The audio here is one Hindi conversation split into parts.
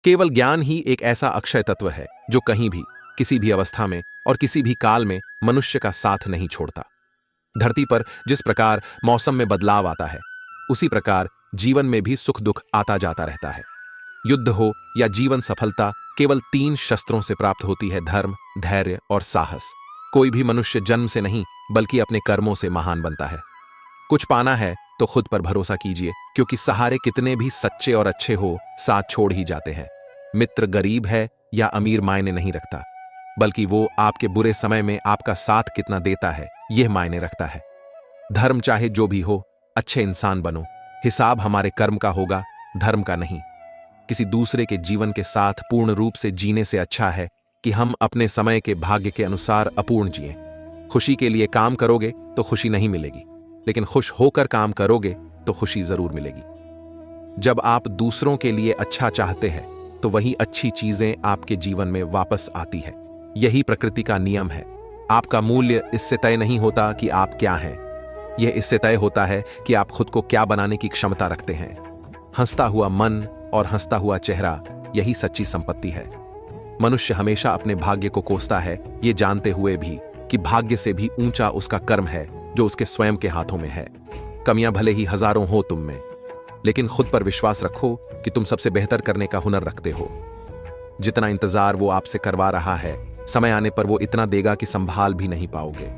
केवल ज्ञान ही एक ऐसा अक्षय तत्व है जो कहीं भी, किसी भी अवस्था में और किसी भी काल में मनुष्य का साथ नहीं छोड़ता। धरती पर जिस प्रकार मौसम में बदलाव आता है, उसी प्रकार जीवन में भी सुख दुख आता जाता रहता है। युद्ध हो या जीवन सफलता केवल 3 शस्त्रों से प्राप्त होती है: धर्म, धैर्य और साहस। कोई भी मनुष्य जन्म से नहीं बल्कि अपने कर्मों से महान बनता है। कुछ पाना है तो खुद पर भरोसा कीजिए, क्योंकि सहारे कितने भी सच्चे और अच्छे हो, साथ छोड़ ही जाते हैं। मित्र गरीब है या अमीर मायने नहीं रखता, बल्कि वो आपके बुरे समय में आपका साथ कितना देता है, यह मायने रखता है। धर्म चाहे जो भी हो, अच्छे इंसान बनो। हिसाब हमारे कर्म का होगा, धर्म का नहीं। किसी दूसरे के जीवन के साथ पूर्ण रूप से जीने से अच्छा है कि हम अपने समय के भाग्य के अनुसार अपूर्ण जिएं। खुशी के लिए काम करोगे तो खुशी नहीं मिलेगी, लेकिन खुश होकर काम करोगे तो खुशी जरूर मिलेगी। जब आप दूसरों के लिए अच्छा चाहते हैं तो वही अच्छी चीजें आपके जीवन में वापस आती है। यही प्रकृति का नियम है। आपका मूल्य इससे तय नहीं होता कि आप क्या हैं, यह इससे तय होता है कि आप खुद को क्या बनाने की क्षमता रखते हैं। हंसता हुआ मन और हंसता हुआ चेहरा, यही सच्ची संपत्ति है। मनुष्य हमेशा अपने भाग्य को कोसता है, ये जानते हुए भी कि भाग्य से भी ऊंचा उसका कर्म है जो उसके स्वयं के हाथों में है। कमियां भले ही हजारों हो तुम में, लेकिन खुद पर विश्वास रखो कि तुम सबसे बेहतर करने का हुनर रखते हो। जितना इंतजार वो आपसे करवा रहा है, समय आने पर वो इतना देगा कि संभाल भी नहीं पाओगे।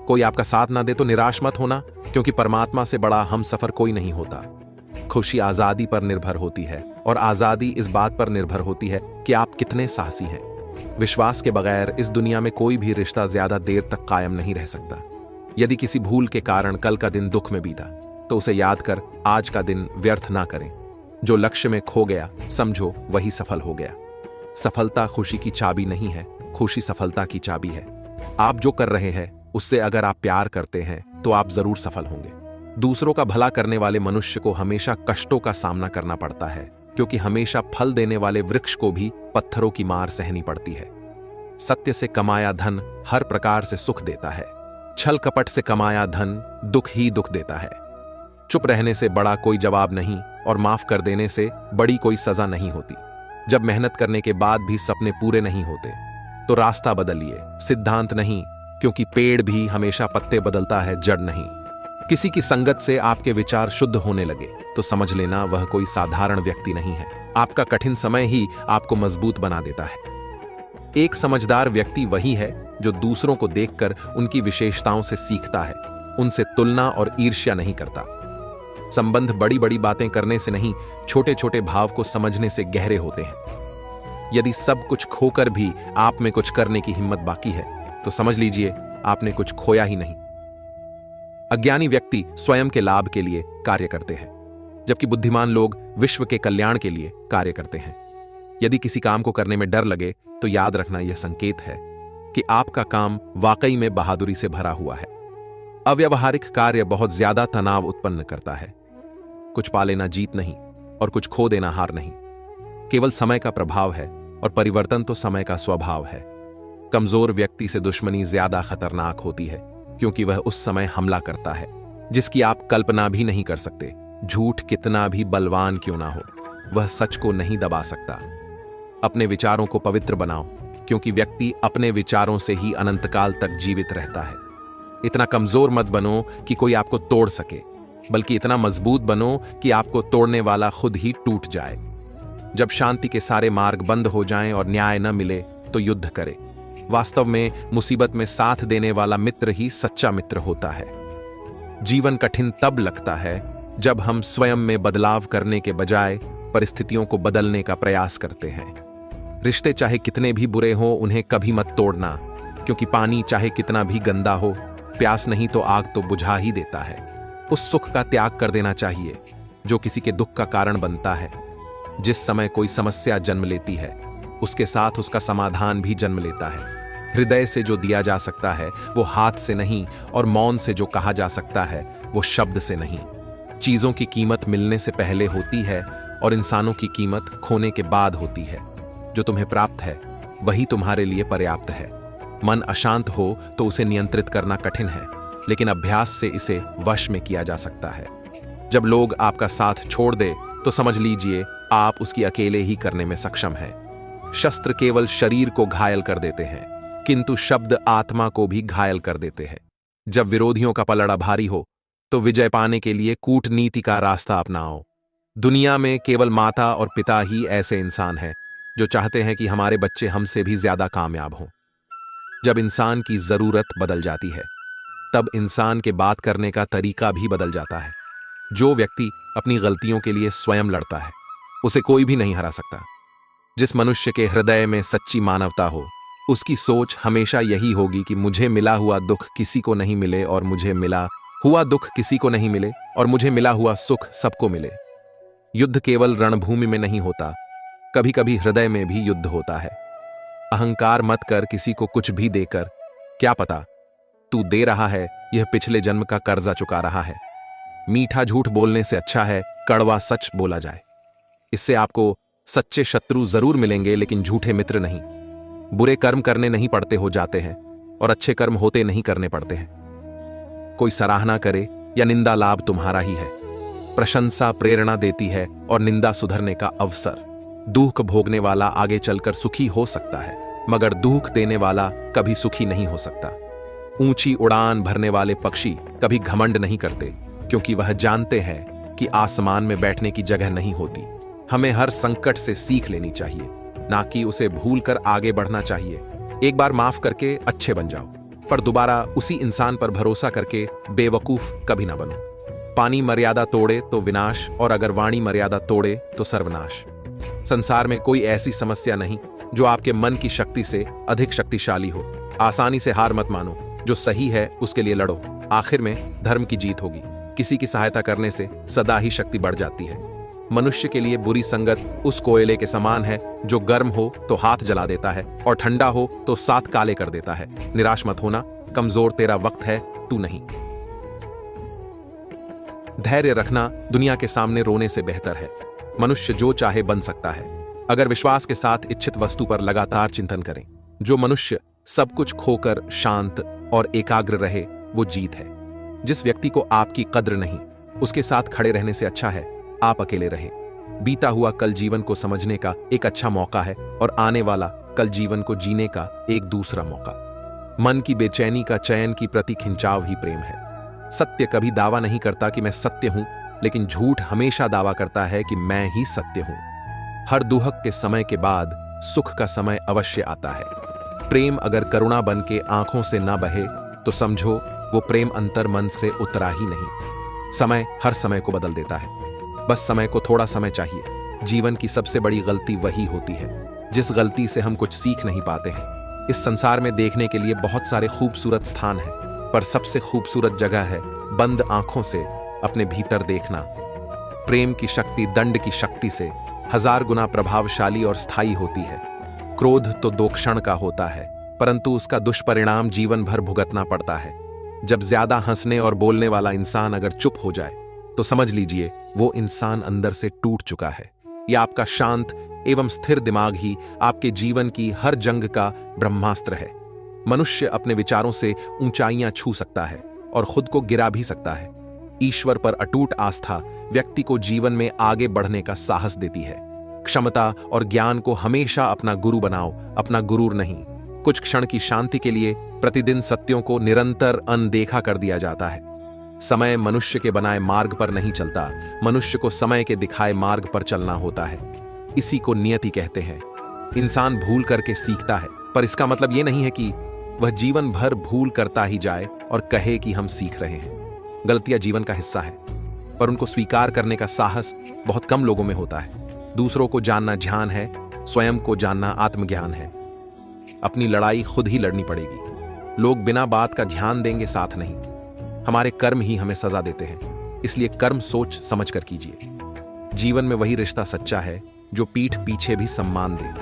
कोई आपका साथ ना दे तो निराश मत होना, क्योंकि परमात्मा से बड़ा हम सफर कोई नहीं होता। खुशी आजादी पर निर्भर होती है, और आजादी इस बात पर निर्भर होती है कि आप कितने साहसी हैं। विश्वास के बगैर इस दुनिया में कोई भी रिश्ता ज्यादा देर तक कायम नहीं रह सकता। यदि किसी भूल के कारण कल का दिन दुख में बीता, तो उसे याद कर आज का दिन व्यर्थ ना करें। जो लक्ष्य में खो गया, समझो वही सफल हो गया। सफलता खुशी की चाबी नहीं है, खुशी सफलता की चाबी है। आप जो कर रहे हैं उससे अगर आप प्यार करते हैं तो आप जरूर सफल होंगे। दूसरों का भला करने वाले मनुष्य को हमेशा कष्टों का सामना करना पड़ता है, क्योंकि हमेशा फल देने वाले वृक्ष को भी पत्थरों की मार सहनी पड़ती है। सत्य से कमाया धन हर प्रकार से सुख देता है, छल कपट से कमाया धन दुख ही दुख देता है। चुप रहने से बड़ा कोई जवाब नहीं, और माफ कर देने से बड़ी कोई सजा नहीं होती। जब मेहनत करने के बाद भी सपने पूरे नहीं होते तो रास्ता बदलिए, सिद्धांत नहीं, क्योंकि पेड़ भी हमेशा पत्ते बदलता है, जड़ नहीं। किसी की संगत से आपके विचार शुद्ध होने लगे तो समझ लेना वह कोई साधारण व्यक्ति नहीं है। आपका कठिन समय ही आपको मजबूत बना देता है। एक समझदार व्यक्ति वही है जो दूसरों को देखकर उनकी विशेषताओं से सीखता है, उनसे तुलना और ईर्ष्या नहीं करता। संबंध बड़ी बड़ी बातें करने से नहीं, छोटे छोटे भाव को समझने से गहरे होते हैं। यदि सब कुछ खोकर भी आप में कुछ करने की हिम्मत बाकी है तो समझ लीजिए आपने कुछ खोया ही नहीं। अज्ञानी व्यक्ति स्वयं के लाभ के लिए कार्य करते हैं, जबकि बुद्धिमान लोग विश्व के कल्याण के लिए कार्य करते हैं। यदि किसी काम को करने में डर लगे तो याद रखना यह संकेत है कि आपका काम वाकई में बहादुरी से भरा हुआ है। अव्यावहारिक कार्य बहुत ज्यादा तनाव उत्पन्न करता है। कुछ पा लेना जीत नहीं और कुछ खो देना हार नहीं, केवल समय का प्रभाव है, और परिवर्तन तो समय का स्वभाव है। कमजोर व्यक्ति से दुश्मनी ज्यादा खतरनाक होती है, क्योंकि वह उस समय हमला करता है जिसकी आप कल्पना भी नहीं कर सकते। झूठ कितना भी बलवान क्यों ना हो, वह सच को नहीं दबा सकता। अपने विचारों को पवित्र बनाओ, क्योंकि व्यक्ति अपने विचारों से ही अनंतकाल तक जीवित रहता है। इतना कमजोर मत बनो कि कोई आपको तोड़ सके, बल्कि इतना मजबूत बनो कि आपको तोड़ने वाला खुद ही टूट जाए। जब शांति के सारे मार्ग बंद हो जाएं और न्याय न मिले तो युद्ध करे। वास्तव में मुसीबत में साथ देने वाला मित्र ही सच्चा मित्र होता है। जीवन कठिन तब लगता है जब हम स्वयं में बदलाव करने के बजाय परिस्थितियों को बदलने का प्रयास करते हैं। रिश्ते चाहे कितने भी बुरे हों, उन्हें कभी मत तोड़ना, क्योंकि पानी चाहे कितना भी गंदा हो, प्यास नहीं तो आग तो बुझा ही देता है। उस सुख का त्याग कर देना चाहिए जो किसी के दुख का कारण बनता है। जिस समय कोई समस्या जन्म लेती है, उसके साथ उसका समाधान भी जन्म लेता है। हृदय से जो दिया जा सकता है वो हाथ से नहीं, और मौन से जो कहा जा सकता है वो शब्द से नहीं। चीजों की कीमत मिलने से पहले होती है, और इंसानों की कीमत खोने के बाद होती है। जो तुम्हें प्राप्त है वही तुम्हारे लिए पर्याप्त है। मन अशांत हो तो उसे नियंत्रित करना कठिन है, लेकिन अभ्यास से इसे वश में किया जा सकता है। जब लोग आपका साथ छोड़ दे तो समझ लीजिए आप उसकी अकेले ही करने में सक्षम हैं। शस्त्र केवल शरीर को घायल कर देते हैं, किंतु शब्द आत्मा को भी घायल कर देते हैं। जब विरोधियों का पलड़ा भारी हो तो विजय पाने के लिए कूटनीति का रास्ता अपनाओ। दुनिया में केवल माता और पिता ही ऐसे इंसान हैं जो चाहते हैं कि हमारे बच्चे हमसे भी ज्यादा कामयाब हों। जब इंसान की जरूरत बदल जाती है तब इंसान के बात करने का तरीका भी बदल जाता है। जो व्यक्ति अपनी गलतियों के लिए स्वयं लड़ता है उसे कोई भी नहीं हरा सकता। जिस मनुष्य के हृदय में सच्ची मानवता हो उसकी सोच हमेशा यही होगी कि मुझे मिला हुआ दुख किसी को नहीं मिले और मुझे मिला हुआ दुख किसी को नहीं मिले और मुझे मिला हुआ सुख सबको मिले। युद्ध केवल रणभूमि में नहीं होता, कभी कभी हृदय में भी युद्ध होता है। अहंकार मत कर किसी को कुछ भी देकर, क्या पता तू दे रहा है यह पिछले जन्म का कर्जा चुका रहा है। मीठा झूठ बोलने से अच्छा है कड़वा सच बोला जाए। इससे आपको सच्चे शत्रु जरूर मिलेंगे लेकिन झूठे मित्र नहीं। बुरे कर्म करने नहीं पड़ते हो जाते हैं और अच्छे कर्म होते नहीं करने पड़ते हैं। कोई सराहना करे या निंदा लाभ तुम्हारा ही है। प्रशंसा प्रेरणा देती है और निंदा सुधरने का अवसर। दुख भोगने वाला आगे चलकर सुखी हो सकता है मगर दुख देने वाला कभी सुखी नहीं हो सकता। ऊंची उड़ान भरने वाले पक्षी कभी घमंड नहीं करते क्योंकि वह जानते हैं कि आसमान में बैठने की जगह नहीं होती। हमें हर संकट से सीख लेनी चाहिए, ना कि उसे भूलकर आगे बढ़ना चाहिए। एक बार माफ करके अच्छे बन जाओ, पर दोबारा उसी इंसान पर भरोसा करके बेवकूफ कभी ना बनो। पानी मर्यादा तोड़े तो विनाश और अगर वाणी मर्यादा तोड़े तो सर्वनाश। संसार में कोई ऐसी समस्या नहीं जो आपके मन की शक्ति से अधिक शक्तिशाली हो। आसानी से हार मत मानो, जो सही है उसके लिए लड़ो। आखिर में धर्म की जीत होगी। किसी की सहायता करने से सदा ही शक्ति बढ़ जाती है। मनुष्य के लिए बुरी संगत उस कोयले के समान है जो गर्म हो तो हाथ जला देता है और ठंडा हो तो साथ काले कर देता है। निराश मत होना, कमजोर तेरा वक्त है, तू नहीं। धैर्य रखना दुनिया के सामने रोने से बेहतर है। मनुष्य जो चाहे बन सकता है अगर विश्वास के साथ इच्छित वस्तु पर लगातार चिंतन करें। जो मनुष्य सब कुछ खोकर शांत और एकाग्र रहे वो जीत है। जिस व्यक्ति को आपकी कद्र नहीं उसके साथ खड़े रहने से अच्छा है आप अकेले रहें। बीता हुआ कल जीवन को समझने का एक अच्छा मौका है और आने वाला कल जीवन को जीने का एक दूसरा मौका। मन की बेचैनी का चयन की प्रति खिंचाव ही प्रेम है। सत्य कभी दावा नहीं करता कि मैं सत्य हूं, लेकिन झूठ हमेशा दावा करता है कि मैं ही सत्य हूं। हर दुहक के समय के बाद सुख का समय अवश्य आता है। प्रेम अगर करुणा बन के आंखों से ना बहे तो समझो वो प्रेम अंतर मन से उतरा ही नहीं। समय हर समय को बदल देता है, बस समय को थोड़ा समय चाहिए। जीवन की सबसे बड़ी गलती वही होती है जिस गलती से हम कुछ सीख नहीं पाते हैं। इस संसार में देखने के लिए बहुत सारे खूबसूरत स्थान हैं, पर सबसे खूबसूरत जगह है बंद आंखों से अपने भीतर देखना। प्रेम की शक्ति दंड की शक्ति से 1000 गुना प्रभावशाली और स्थायी होती है। क्रोध तो 2 क्षण का होता है, परंतु उसका दुष्परिणाम जीवन भर भुगतना पड़ता है। जब ज्यादा हंसने और बोलने वाला इंसान अगर चुप हो जाए तो समझ लीजिए वो इंसान अंदर से टूट चुका है। यह आपका शांत एवं स्थिर दिमाग ही आपके जीवन की हर जंग का ब्रह्मास्त्र है। मनुष्य अपने विचारों से ऊंचाइयां छू सकता है और खुद को गिरा भी सकता है। ईश्वर पर अटूट आस्था व्यक्ति को जीवन में आगे बढ़ने का साहस देती है। क्षमता और ज्ञान को हमेशा अपना गुरु बनाओ, अपना गुरूर नहीं। कुछ क्षण की शांति के लिए प्रतिदिन सत्यों को निरंतर अनदेखा कर दिया जाता है। समय मनुष्य के बनाए मार्ग पर नहीं चलता, मनुष्य को समय के दिखाए मार्ग पर चलना होता है। इसी को नियति कहते हैं। इंसान भूल करके सीखता है, पर इसका मतलब यह नहीं है कि वह जीवन भर भूल करता ही जाए और कहे कि हम सीख रहे हैं। गलतियां जीवन का हिस्सा है, पर उनको स्वीकार करने का साहस बहुत कम लोगों में होता है। दूसरों को जानना ध्यान है, स्वयं को जानना आत्मज्ञान है। अपनी लड़ाई खुद ही लड़नी पड़ेगी। लोग बिना बात का ध्यान देंगे, साथ नहीं। हमारे कर्म ही हमें सजा देते हैं, इसलिए कर्म सोच समझ कर कीजिए। जीवन में वही रिश्ता सच्चा है जो पीठ पीछे भी सम्मान दे।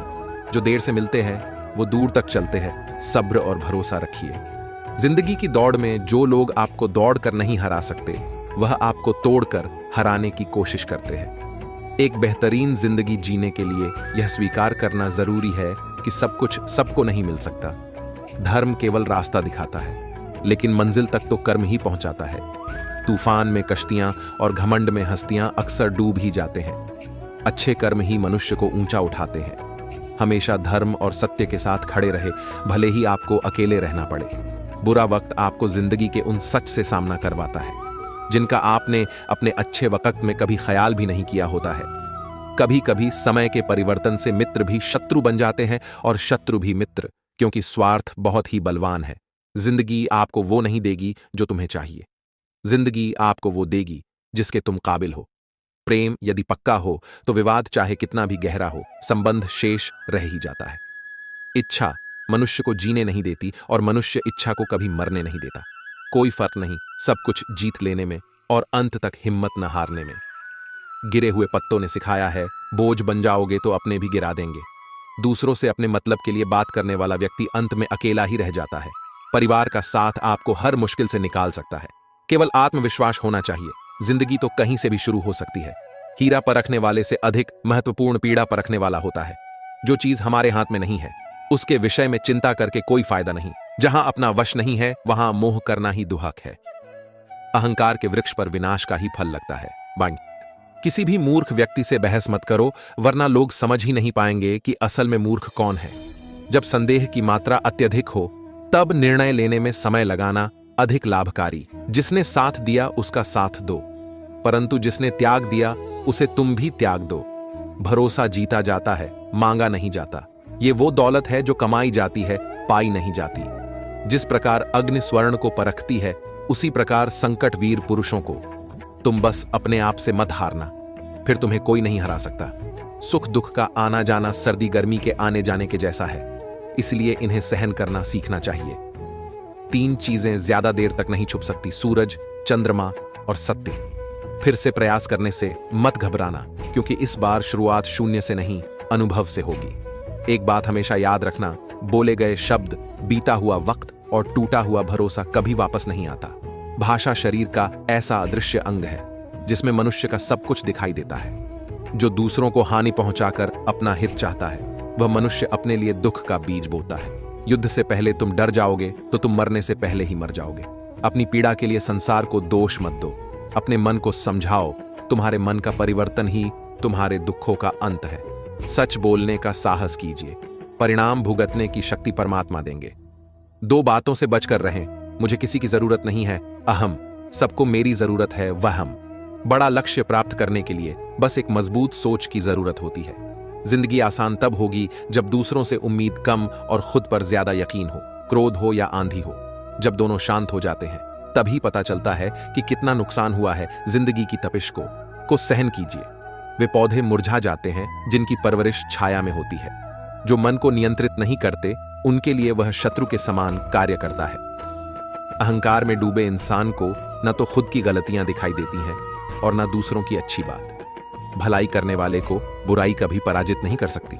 जो देर से मिलते हैं वो दूर तक चलते हैं। सब्र और भरोसा रखिए। जिंदगी की दौड़ में जो लोग आपको दौड़ कर नहीं हरा सकते वह आपको तोड़कर हराने की कोशिश करते हैं। एक बेहतरीन जिंदगी जीने के लिए यह स्वीकार करना जरूरी है कि सब कुछ सबको नहीं मिल सकता। धर्म केवल रास्ता दिखाता है, लेकिन मंजिल तक तो कर्म ही पहुंचाता है। तूफान में कश्तियां और घमंड में हस्तियां अक्सर डूब ही जाते हैं। अच्छे कर्म ही मनुष्य को ऊंचा उठाते हैं। हमेशा धर्म और सत्य के साथ खड़े रहे, भले ही आपको अकेले रहना पड़े। बुरा वक्त आपको जिंदगी के उन सच से सामना करवाता है जिनका आपने अपने अच्छे वक्त में कभी ख्याल भी नहीं किया होता है। कभी कभी समय के परिवर्तन से मित्र भी शत्रु बन जाते हैं और शत्रु भी मित्र, क्योंकि स्वार्थ बहुत ही बलवान है। जिंदगी आपको वो नहीं देगी जो तुम्हें चाहिए। जिंदगी आपको वो देगी जिसके तुम काबिल हो। प्रेम यदि पक्का हो तो विवाद चाहे कितना भी गहरा हो, संबंध शेष रह ही जाता है। इच्छा मनुष्य को जीने नहीं देती और मनुष्य इच्छा को कभी मरने नहीं देता। कोई फर्क नहीं, सब कुछ जीत लेने में और अंत तक हिम्मत न हारने में। गिरे हुए पत्तों ने सिखाया है, बोझ बन जाओगे तो अपने भी गिरा देंगे। दूसरों से अपने मतलब के लिए बात करने वाला व्यक्ति अंत में अकेला ही रह जाता है। परिवार का साथ आपको हर मुश्किल से निकाल सकता है। केवल आत्मविश्वास होना चाहिए। जिंदगी तो कहीं से भी शुरू हो सकती है। हीरा परखने वाले से अधिक महत्वपूर्ण पीड़ा परखने वाला होता है। जो चीज हमारे हाथ में नहीं है उसके विषय में चिंता करके कोई फायदा नहीं। जहां अपना वश नहीं है वहां मोह करना ही दुहक है। अहंकार के वृक्ष पर विनाश का ही फल लगता है। बांग किसी भी मूर्ख व्यक्ति से बहस मत करो, वरना लोग समझ ही नहीं पाएंगे कि असल में मूर्ख कौन है। जब संदेह की मात्रा अत्यधिक हो तब निर्णय लेने में समय लगाना अधिक लाभकारी। जिसने साथ दिया उसका साथ दो, परंतु जिसने त्याग दिया उसे तुम भी त्याग दो। भरोसा जीता जाता है, मांगा नहीं जाता। ये वो दौलत है जो कमाई जाती है, पाई नहीं जाती। जिस प्रकार अग्नि स्वर्ण को परखती है, उसी प्रकार संकट वीर पुरुषों को। तुम बस अपने आप से मत हारना, फिर तुम्हें कोई नहीं हरा सकता। सुख दुख का आना जाना सर्दी गर्मी के आने जाने के जैसा है, इसलिए इन्हें सहन करना सीखना चाहिए। 3 चीजें ज्यादा देर तक नहीं छुप सकती, सूरज, चंद्रमा और सत्य। फिर से प्रयास करने से मत घबराना, क्योंकि इस बार शुरुआत शून्य से नहीं, अनुभव से होगी। एक बात हमेशा याद रखना, बोले गए शब्द, बीता हुआ वक्त और टूटा हुआ भरोसा कभी वापस नहीं आता। भाषा शरीर का ऐसा अदृश्य अंग है जिसमें मनुष्य का सब कुछ दिखाई देता है। जो दूसरों को हानि पहुंचाकर अपना हित चाहता है, वह मनुष्य अपने लिए दुख का बीज बोता है। युद्ध से पहले तुम डर जाओगे तो तुम मरने से पहले ही मर जाओगे। अपनी पीड़ा के लिए संसार को दोष मत दो, अपने मन को समझाओ। तुम्हारे मन का परिवर्तन ही तुम्हारे दुखों का अंत है। सच बोलने का साहस कीजिए, परिणाम भुगतने की शक्ति परमात्मा देंगे। 2 बातों से बचकर रहें, मुझे किसी की जरूरत नहीं है, अहम। सबको मेरी जरूरत है, वहम। बड़ा लक्ष्य प्राप्त करने के लिए बस एक मजबूत सोच की जरूरत होती है। जिंदगी आसान तब होगी जब दूसरों से उम्मीद कम और खुद पर ज्यादा यकीन हो। क्रोध हो या आंधी हो, जब दोनों शांत हो जाते हैं तभी पता चलता है कि कितना नुकसान हुआ है। जिंदगी की तपिश को सहन कीजिए। वे पौधे मुरझा जाते हैं जिनकी परवरिश छाया में होती है। जो मन को नियंत्रित नहीं करते उनके लिए वह शत्रु के समान कार्य करता है। अहंकार में डूबे इंसान को न तो खुद की गलतियां दिखाई देती हैं और न दूसरों की अच्छी बात। भलाई करने वाले को बुराई कभी पराजित नहीं कर सकती।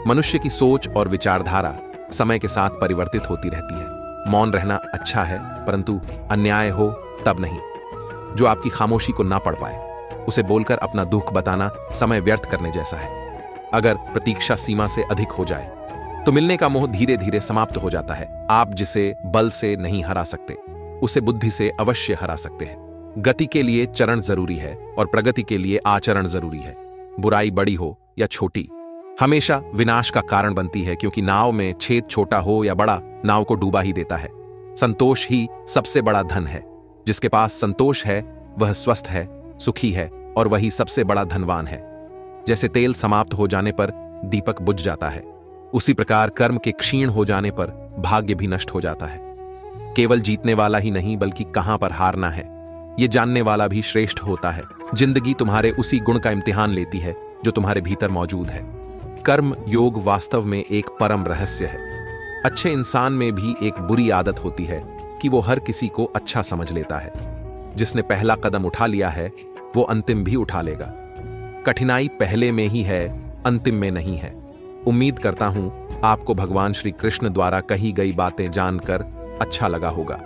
मनुष्य की सोच और विचारधारा समय के साथ परिवर्तित होती रहती है। मौन रहना अच्छा है, परंतु अन्याय हो तब नहीं। जो आपकी खामोशी को ना पढ़ पाए उसे बोलकर अपना दुख बताना समय व्यर्थ करने जैसा है। अगर प्रतीक्षा सीमा से अधिक हो जाए तो मिलने का मोह धीरे धीरे समाप्त हो जाता है। आप जिसे बल से नहीं हरा सकते उसे बुद्धि से अवश्य हरा सकते हैं। गति के लिए चरण जरूरी है और प्रगति के लिए आचरण जरूरी है। बुराई बड़ी हो या छोटी हमेशा विनाश का कारण बनती है, क्योंकि नाव में छेद छोटा हो या बड़ा, नाव को डूबा ही देता है। संतोष ही सबसे बड़ा धन है। जिसके पास संतोष है वह स्वस्थ है, सुखी है और वही सबसे बड़ा धनवान है। जैसे तेल समाप्त हो जाने पर दीपक बुझ जाता है, उसी प्रकार कर्म के क्षीण हो जाने पर भाग्य भी नष्ट हो जाता है। केवल जीतने वाला ही नहीं बल्कि कहां पर हारना है ये जानने वाला भी श्रेष्ठ होता है। जिंदगी तुम्हारे उसी गुण का इम्तिहान लेती है जो तुम्हारे भीतर मौजूद है। कर्म योग वास्तव में एक परम रहस्य है। अच्छे इंसान में भी एक बुरी आदत होती है कि वो हर किसी को अच्छा समझ लेता है। जिसने पहला कदम उठा लिया है वो अंतिम भी उठा लेगा। कठिनाई पहले में ही है, अंतिम में नहीं है। उम्मीद करता हूं आपको भगवान श्री कृष्ण द्वारा कही गई बातें जानकर अच्छा लगा होगा।